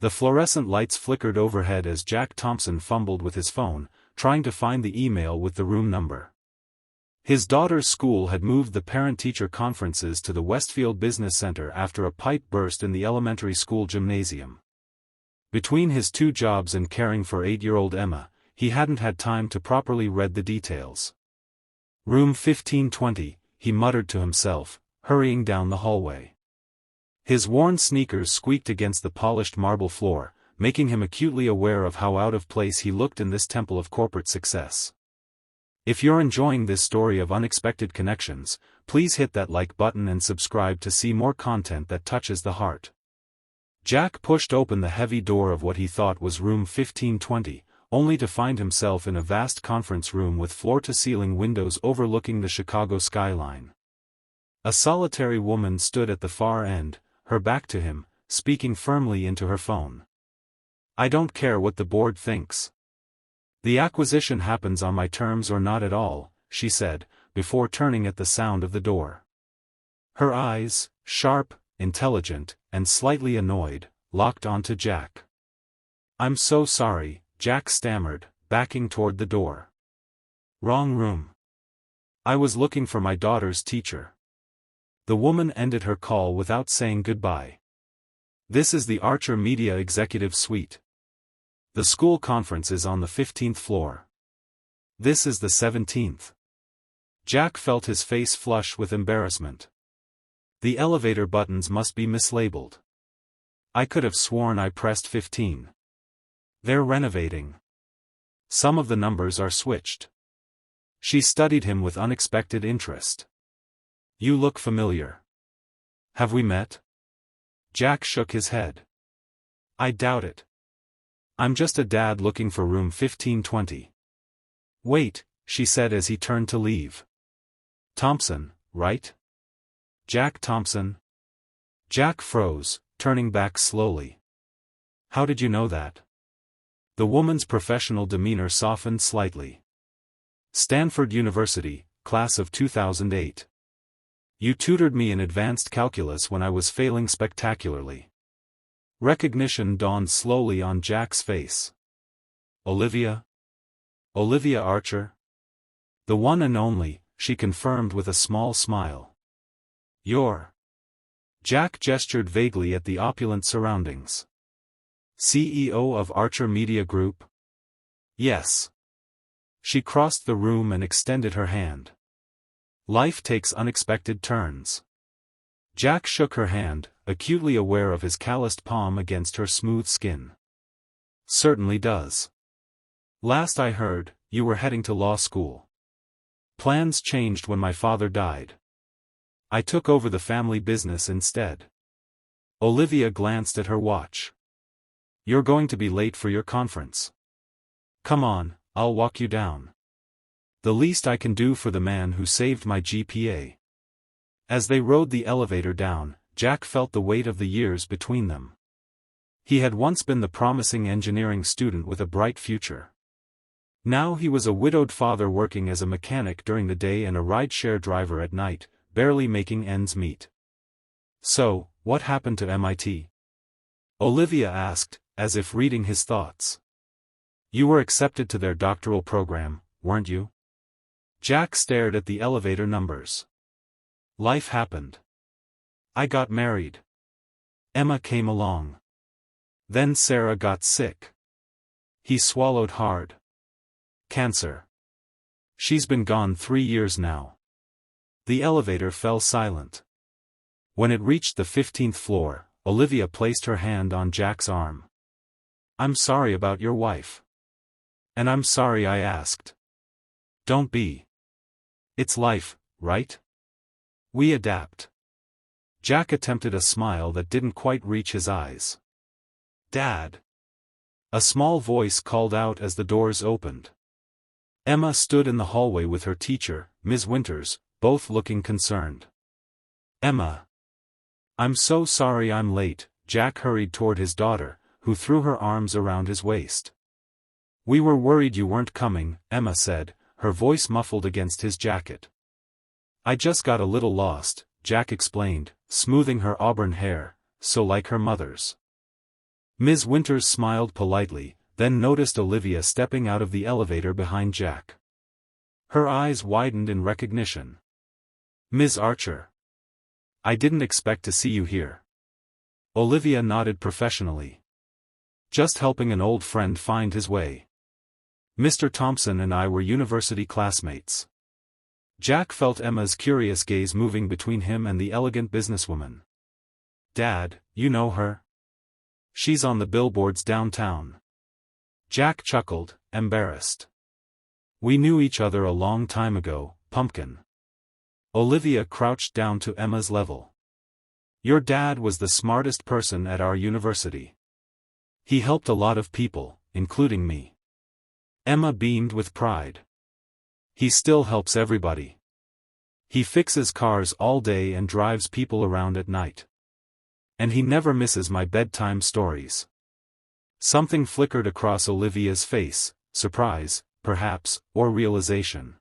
The fluorescent lights flickered overhead as Jack Thompson fumbled with his phone, trying to find the email with the room number. His daughter's school had moved the parent-teacher conferences to the Westfield Business Center after a pipe burst in the elementary school gymnasium. Between his two jobs and caring for 8-year-old Emma, he hadn't had time to properly read the details. Room 1520, he muttered to himself, hurrying down the hallway. His worn sneakers squeaked against the polished marble floor, making him acutely aware of how out of place he looked in this temple of corporate success. If you're enjoying this story of unexpected connections, please hit that like button and subscribe to see more content that touches the heart. Jack pushed open the heavy door of what he thought was room 1520, only to find himself in a vast conference room with floor-to-ceiling windows overlooking the Chicago skyline. A solitary woman stood at the far end, her back to him, speaking firmly into her phone. "I don't care what the board thinks. The acquisition happens on my terms or not at all," she said, before turning at the sound of the door. Her eyes, sharp, intelligent, and slightly annoyed, locked onto Jack. "I'm so sorry," Jack stammered, backing toward the door. "Wrong room. I was looking for my daughter's teacher." The woman ended her call without saying goodbye. "This is the Archer Media Executive Suite. The school conference is on the 15th floor. This is the 17th. Jack felt his face flush with embarrassment. The elevator buttons must be mislabeled. "I could have sworn I pressed 15. They're renovating. Some of the numbers are switched." She studied him with unexpected interest. "You look familiar. Have we met?" Jack shook his head. "I doubt it. I'm just a dad looking for room 1520. "Wait," she said as he turned to leave. "Thompson, right? Jack Thompson?" Jack froze, turning back slowly. "How did you know that?" The woman's professional demeanor softened slightly. "Stanford University, class of 2008. You tutored me in advanced calculus when I was failing spectacularly." Recognition dawned slowly on Jack's face. "Olivia? Olivia Archer?" "The one and only," she confirmed with a small smile. "You're..." Jack gestured vaguely at the opulent surroundings. "CEO of Archer Media Group?" "Yes." She crossed the room and extended her hand. "Life takes unexpected turns." Jack shook her hand, acutely aware of his calloused palm against her smooth skin. "Certainly does. Last I heard, you were heading to law school. Plans changed when my father died. I took over the family business instead." Olivia glanced at her watch. "You're going to be late for your conference. Come on, I'll walk you down. The least I can do for the man who saved my GPA." As they rode the elevator down, Jack felt the weight of the years between them. He had once been the promising engineering student with a bright future. Now he was a widowed father working as a mechanic during the day and a rideshare driver at night, barely making ends meet. "So, what happened to MIT?" Olivia asked, as if reading his thoughts. "You were accepted to their doctoral program, weren't you?" Jack stared at the elevator numbers. "Life happened. I got married. Emma came along. Then Sarah got sick." He swallowed hard. "Cancer. She's been gone 3 years now." The elevator fell silent. When it reached the 15th floor, Olivia placed her hand on Jack's arm. "I'm sorry about your wife. And I'm sorry I asked." "Don't be. It's life, right? We adapt." Jack attempted a smile that didn't quite reach his eyes. "Dad!" A small voice called out as the doors opened. Emma stood in the hallway with her teacher, Ms. Winters, both looking concerned. "Emma. I'm so sorry I'm late." Jack hurried toward his daughter, who threw her arms around his waist. "We were worried you weren't coming," Emma said, her voice muffled against his jacket. "I just got a little lost," Jack explained, smoothing her auburn hair, so like her mother's. Ms. Winters smiled politely, then noticed Olivia stepping out of the elevator behind Jack. Her eyes widened in recognition. Ms. Archer. I didn't expect to see you here. Olivia nodded professionally. Just helping an old friend find his way. Mr. Thompson and I were university classmates. Jack felt Emma's curious gaze moving between him and the elegant businesswoman. Dad, you know her? She's on the billboards downtown. Jack chuckled, embarrassed. We knew each other a long time ago, pumpkin. Olivia crouched down to Emma's level. Your dad was the smartest person at our university. He helped a lot of people, including me. Emma beamed with pride. He still helps everybody. He fixes cars all day and drives people around at night. And he never misses my bedtime stories. Something flickered across Olivia's face, surprise, perhaps, or realization.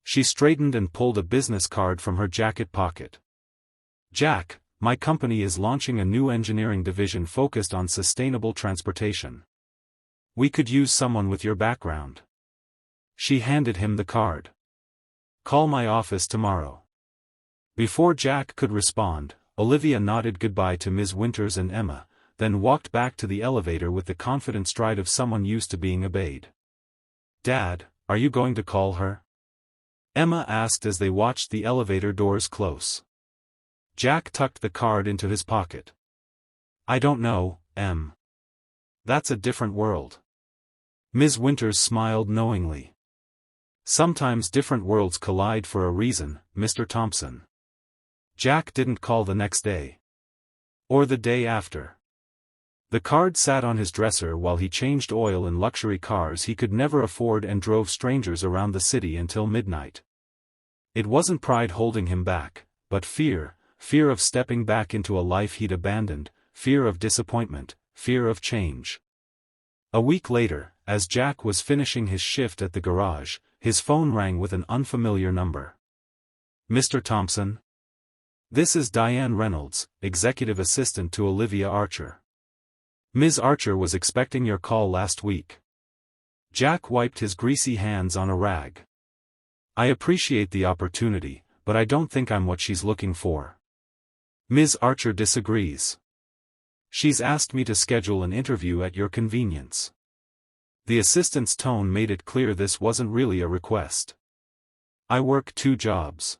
She straightened and pulled a business card from her jacket pocket. Jack, my company is launching a new engineering division focused on sustainable transportation. We could use someone with your background. She handed him the card. Call my office tomorrow. Before Jack could respond, Olivia nodded goodbye to Ms. Winters and Emma, then walked back to the elevator with the confident stride of someone used to being obeyed. Dad, are you going to call her? Emma asked as they watched the elevator doors close. Jack tucked the card into his pocket. I don't know, Em. That's a different world. Ms. Winters smiled knowingly. Sometimes different worlds collide for a reason, Mr. Thompson. Jack didn't call the next day. Or the day after. The card sat on his dresser while he changed oil in luxury cars he could never afford and drove strangers around the city until midnight. It wasn't pride holding him back, but fear of stepping back into a life he'd abandoned, fear of disappointment, fear of change. A week later, as Jack was finishing his shift at the garage, his phone rang with an unfamiliar number. Mr. Thompson? This is Diane Reynolds, executive assistant to Olivia Archer. Ms. Archer was expecting your call last week. Jack wiped his greasy hands on a rag. I appreciate the opportunity, but I don't think I'm what she's looking for. Ms. Archer disagrees. She's asked me to schedule an interview at your convenience. The assistant's tone made it clear this wasn't really a request. I work 2 jobs.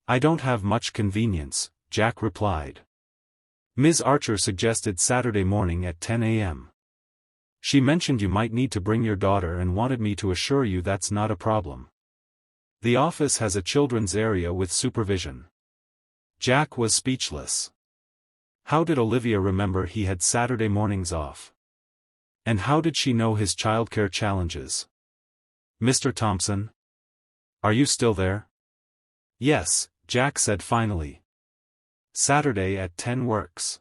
I don't have much convenience, Jack replied. Ms. Archer suggested Saturday morning at 10 a.m. She mentioned you might need to bring your daughter and wanted me to assure you that's not a problem. The office has a children's area with supervision. Jack was speechless. How did Olivia remember he had Saturday mornings off? And how did she know his childcare challenges? Mr. Thompson? Are you still there? Yes, Jack said finally. Saturday at 10 works.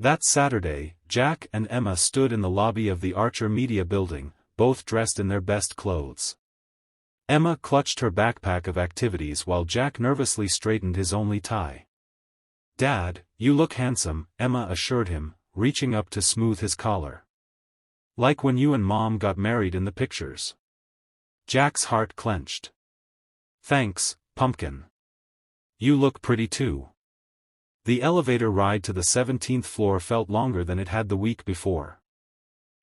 That Saturday, Jack and Emma stood in the lobby of the Archer Media Building, both dressed in their best clothes. Emma clutched her backpack of activities while Jack nervously straightened his only tie. Dad, you look handsome, Emma assured him, reaching up to smooth his collar. Like when you and Mom got married in the pictures. Jack's heart clenched. Thanks, pumpkin. You look pretty too. The elevator ride to the 17th floor felt longer than it had the week before.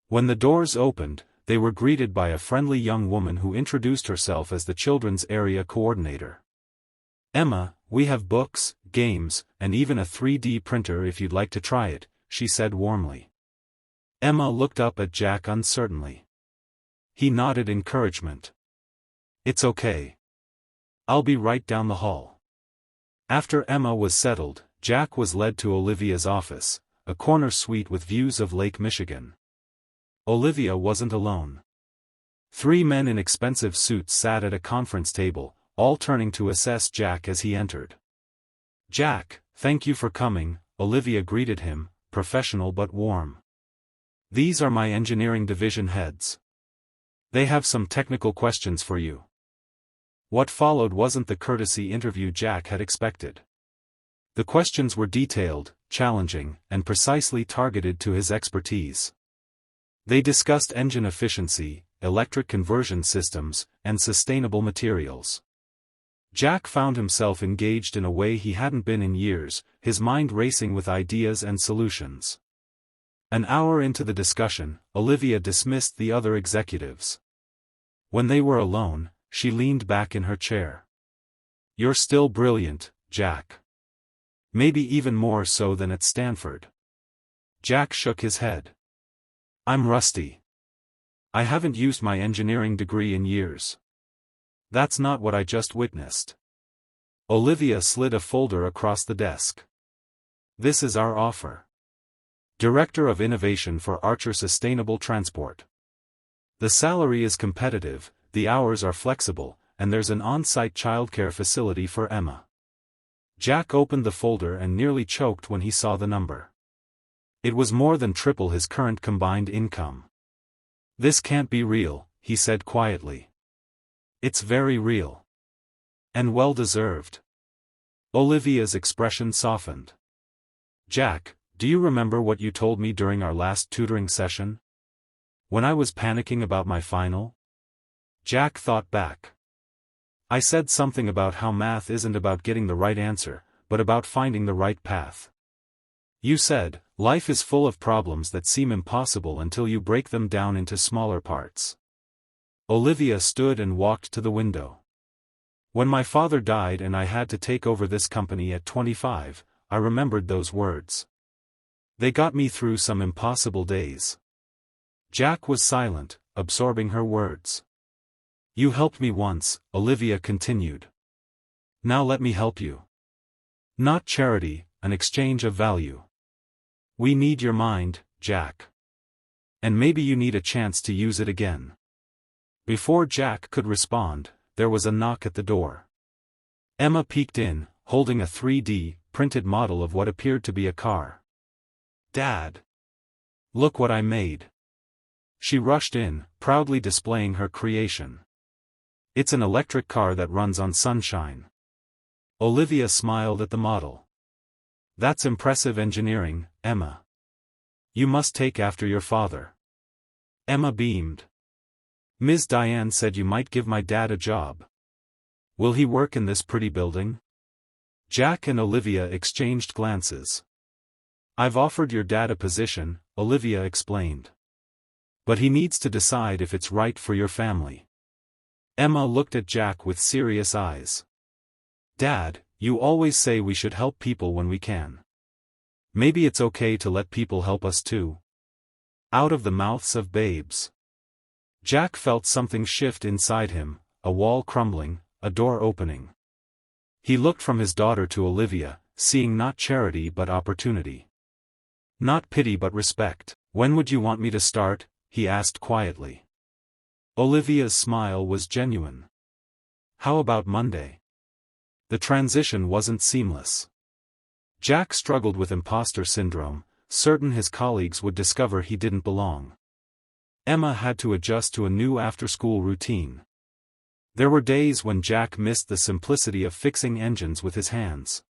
When the doors opened, they were greeted by a friendly young woman who introduced herself as the children's area coordinator. Emma, we have books, games, and even a 3D printer if you'd like to try it, she said warmly. Emma looked up at Jack uncertainly. He nodded encouragement. It's okay. I'll be right down the hall. After Emma was settled, Jack was led to Olivia's office, a corner suite with views of Lake Michigan. Olivia wasn't alone. 3 men in expensive suits sat at a conference table, all turning to assess Jack as he entered. Jack, thank you for coming, Olivia greeted him, professional but warm. These are my engineering division heads. They have some technical questions for you. What followed wasn't the courtesy interview Jack had expected. The questions were detailed, challenging, and precisely targeted to his expertise. They discussed engine efficiency, electric conversion systems, and sustainable materials. Jack found himself engaged in a way he hadn't been in years, his mind racing with ideas and solutions. An hour into the discussion, Olivia dismissed the other executives. When they were alone, she leaned back in her chair. "You're still brilliant, Jack. Maybe even more so than at Stanford." Jack shook his head. "I'm rusty. I haven't used my engineering degree in years." "That's not what I just witnessed." Olivia slid a folder across the desk. "This is our offer. Director of Innovation for Archer Sustainable Transport. The salary is competitive, the hours are flexible, and there's an on-site childcare facility for Emma." Jack opened the folder and nearly choked when he saw the number. It was more than triple his current combined income. "This can't be real," he said quietly. "It's very real. And well-deserved." Olivia's expression softened. "Jack, do you remember what you told me during our last tutoring session? When I was panicking about my final?" Jack thought back. "I said something about how math isn't about getting the right answer, but about finding the right path. You said, life is full of problems that seem impossible until you break them down into smaller parts." Olivia stood and walked to the window. "When my father died and I had to take over this company at 25, I remembered those words. They got me through some impossible days." Jack was silent, absorbing her words. "You helped me once," Olivia continued. "Now let me help you. Not charity, an exchange of value. We need your mind, Jack. And maybe you need a chance to use it again." Before Jack could respond, there was a knock at the door. Emma peeked in, holding a 3D printed model of what appeared to be a car. "Dad! Look what I made." She rushed in, proudly displaying her creation. "It's an electric car that runs on sunshine." Olivia smiled at the model. "That's impressive engineering, Emma. You must take after your father." Emma beamed. "Ms. Diane said you might give my dad a job. Will he work in this pretty building?" Jack and Olivia exchanged glances. "I've offered your dad a position," Olivia explained. "But he needs to decide if it's right for your family." Emma looked at Jack with serious eyes. "Dad, you always say we should help people when we can. Maybe it's okay to let people help us too." Out of the mouths of babes. Jack felt something shift inside him, a wall crumbling, a door opening. He looked from his daughter to Olivia, seeing not charity but opportunity. Not pity but respect. "When would you want me to start?" he asked quietly. Olivia's smile was genuine. "How about Monday?" The transition wasn't seamless. Jack struggled with imposter syndrome, certain his colleagues would discover he didn't belong. Emma had to adjust to a new after-school routine. There were days when Jack missed the simplicity of fixing engines with his hands.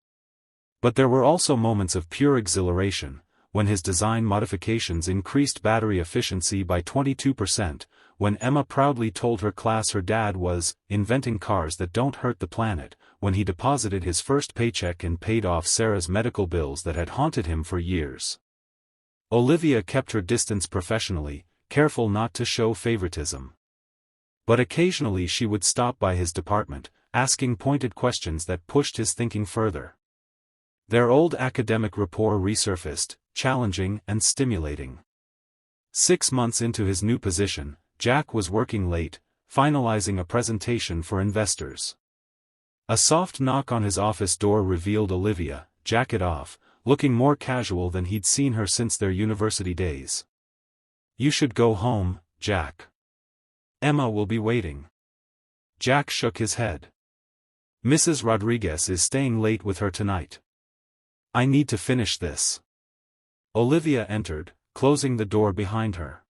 But there were also moments of pure exhilaration, when his design modifications increased battery efficiency by 22%, when Emma proudly told her class her dad was inventing cars that don't hurt the planet, when he deposited his first paycheck and paid off Sarah's medical bills that had haunted him for years. Olivia kept her distance professionally, careful not to show favoritism. But occasionally she would stop by his department, asking pointed questions that pushed his thinking further. Their old academic rapport resurfaced, challenging and stimulating. 6 months into his new position, Jack was working late, finalizing a presentation for investors. A soft knock on his office door revealed Olivia, jacket off, looking more casual than he'd seen her since their university days. "You should go home, Jack. Emma will be waiting." Jack shook his head. "Mrs. Rodriguez is staying late with her tonight. I need to finish this." Olivia entered, closing the door behind her.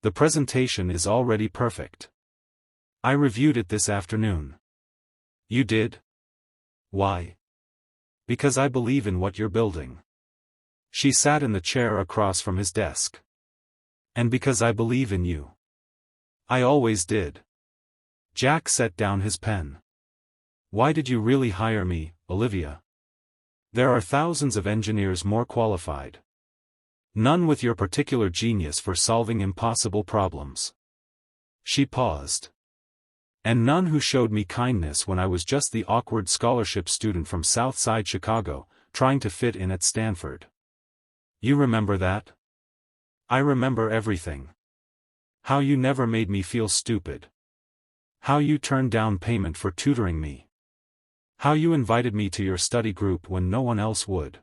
"The presentation is already perfect. I reviewed it this afternoon." "You did? Why?" "Because I believe in what you're building. She sat in the chair across from his desk. And because I believe in you. I always did. Jack set down his pen. Why did you really hire me, Olivia? There are thousands of engineers more qualified. None with your particular genius for solving impossible problems. She paused. And none who showed me kindness when I was just the awkward scholarship student from South Side Chicago, trying to fit in at Stanford. You remember that? I remember everything. How you never made me feel stupid. How you turned down payment for tutoring me. How you invited me to your study group when no one else would.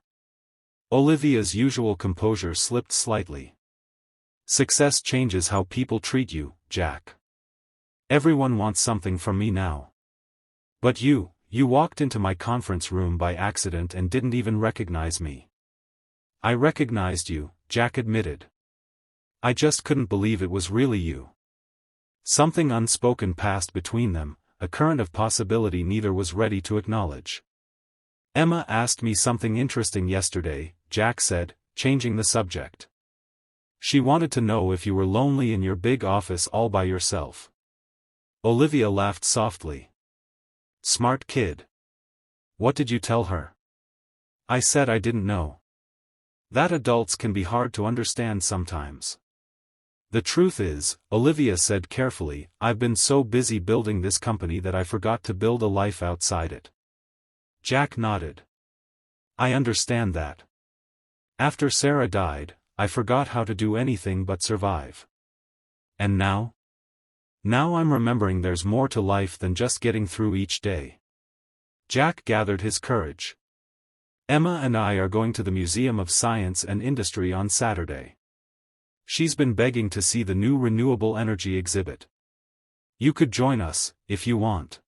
Olivia's usual composure slipped slightly. Success changes how people treat you, Jack. Everyone wants something from me now. But you walked into my conference room by accident and didn't even recognize me. I recognized you, Jack admitted. I just couldn't believe it was really you. Something unspoken passed between them, a current of possibility neither was ready to acknowledge. Emma asked me something interesting yesterday, Jack said, changing the subject. She wanted to know if you were lonely in your big office all by yourself. Olivia laughed softly. Smart kid. What did you tell her? I said I didn't know. That adults can be hard to understand sometimes. The truth is, Olivia said carefully, I've been so busy building this company that I forgot to build a life outside it. Jack nodded. I understand that. After Sarah died, I forgot how to do anything but survive. And now? Now I'm remembering there's more to life than just getting through each day. Jack gathered his courage. Emma and I are going to the Museum of Science and Industry on Saturday. She's been begging to see the new renewable energy exhibit. You could join us, if you want.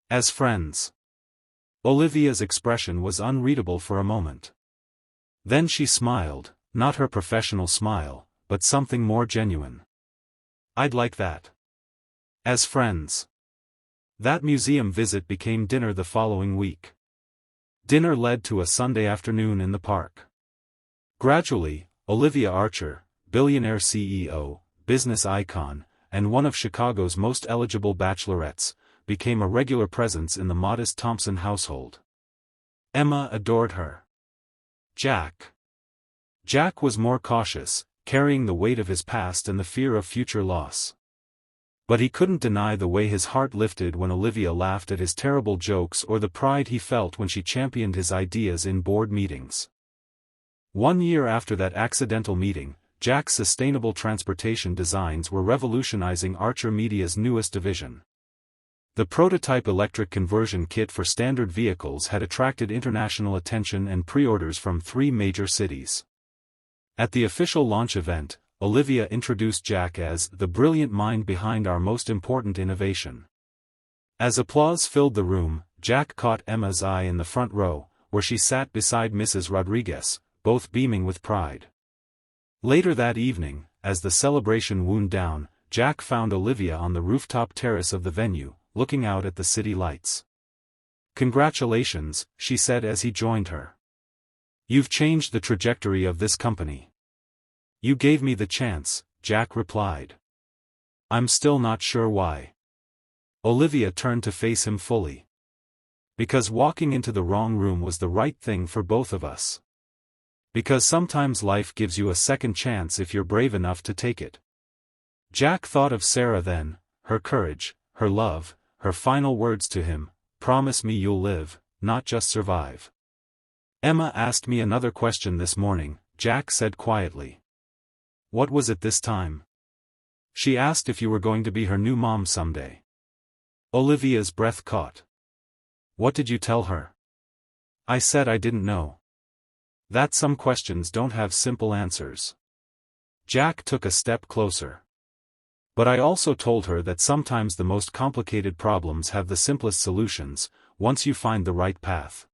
As friends. Olivia's expression was unreadable for a moment. Then she smiled, not her professional smile, but something more genuine. I'd like that. As friends. That museum visit became dinner the following week. Dinner led to a Sunday afternoon in the park. Gradually, Olivia Archer, Billionaire CEO, business icon, and one of Chicago's most eligible bachelorettes, became a regular presence in the modest Thompson household. Emma adored her. Jack was more cautious, carrying the weight of his past and the fear of future loss. But he couldn't deny the way his heart lifted when Olivia laughed at his terrible jokes or the pride he felt when she championed his ideas in board meetings. 1 year after that accidental meeting, Jack's sustainable transportation designs were revolutionizing Archer Media's newest division. The prototype electric conversion kit for standard vehicles had attracted international attention and pre-orders from 3 major cities. At the official launch event, Olivia introduced Jack as the brilliant mind behind our most important innovation. As applause filled the room, Jack caught Emma's eye in the front row, where she sat beside Mrs. Rodriguez, both beaming with pride. Later that evening, as the celebration wound down, Jack found Olivia on the rooftop terrace of the venue, looking out at the city lights. Congratulations, she said as he joined her. You've changed the trajectory of this company. You gave me the chance, Jack replied. I'm still not sure why. Olivia turned to face him fully. Because walking into the wrong room was the right thing for both of us. Because sometimes life gives you a second chance if you're brave enough to take it. Jack thought of Sarah then, her courage, her love, her final words to him, promise me you'll live, not just survive. Emma asked me another question this morning, Jack said quietly. What was it this time? She asked if you were going to be her new mom someday. Olivia's breath caught. What did you tell her? I said I didn't know. That some questions don't have simple answers. Jack took a step closer. But I also told her that sometimes the most complicated problems have the simplest solutions, once you find the right path.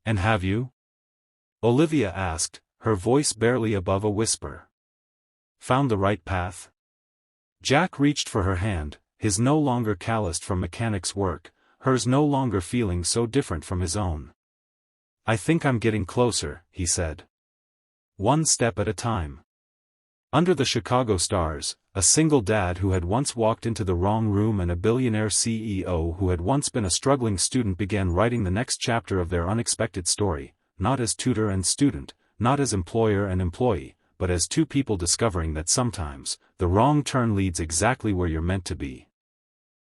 And have you? Olivia asked, her voice barely above a whisper. Found the right path? Jack reached for her hand, his no longer calloused from mechanic's work, hers no longer feeling so different from his own. I think I'm getting closer, he said. one step at a time. Under the Chicago stars, a single dad who had once walked into the wrong room and a billionaire CEO who had once been a struggling student began writing the next chapter of their unexpected story, not as tutor and student, not as employer and employee, but as two people discovering that sometimes, the wrong turn leads exactly where you're meant to be.